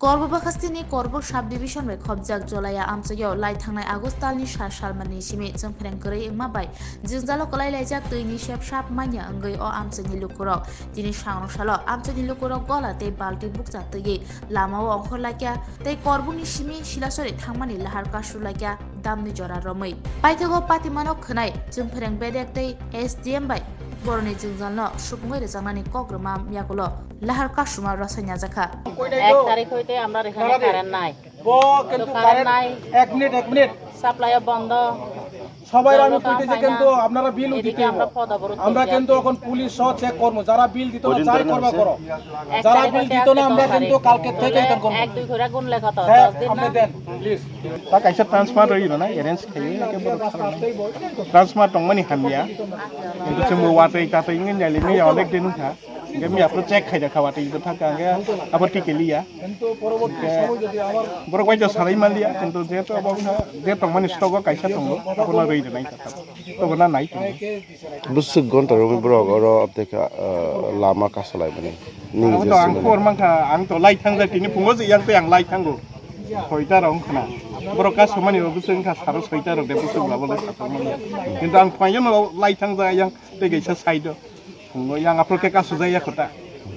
Korbo-Bakastini Korbo Subdivision bai khobjak jolaya amchayo lai thangnai August talni salmani simi jongphreng korei wngma bai jingjalo kolai laijak tuini shep sap manya wngoi o amchani lukurok tini sangrok salo amchani lukurok gola tei balti bukjak tei lamao ongkhor laikya tei korboni simi silasori thangmani lahar kasur laikya damni jora romoi paithago patimanok khwnai jongphreng bedek tei SDM bai boroni jingjalno sukngoi rejaknani kogroma miyagulo lahar kasuma rasaina jakha 1 তারিখ হইতে আমরা এখানে current নাই কিন্তু current নাই 1 minute supply বন্ধ সবাই আমি কইতেছি কিন্তু আপনারা বিল দিতে আমরা কিন্তু এখন পুলিশ সহ চেক করব যারা বিল দিত না যাই করবা করো যারা বিল দিত না আমরা কিন্তু কালকে থেকে এটা করব 1 2 করে গুণ লেখা তো 10 দিন আপনি দেন প্লিজ তা কাইসা ট্রান্সফার হইলো না এরেঞ্জ খাই একেবারে ট্রান্সফার টংমানি হামিয়া কিন্তু जोंबो वाटै तातै ngin jali ni অনেক দিন থা গে মি আপনি চেক খাইদা খাওয়াতে তো থাকা গে আবার টিকেলিয়া কিন্তু পরবর্তী সময় যদি আবার বড় কইজা সারাই মালিয়া কিন্তু যেহেতু অবস্থা যে টংমানি স্টক কাইসা টং কোনো রইদে নাই কথা তো না নাই busuk gontar rumi brog oro apteka lama kasalai bani ni তো আং ফর মাংখা আং তো লাই থাং জাতিনি ফুঙ্গো যে ইয়াং তে আং লাই থাঙ্গো সইতা রং খনা বড় কাজ সমানি বুসুং খা সারো সইতা রং দে বুসুং লাবলে সাতমানি কিন্তু আং ফাইন লাই থাং যা ইয়াং তে গেছা সাইদ ফুঙ্গো ইয়াং আপ্রকে কাজ যাইয়া খতা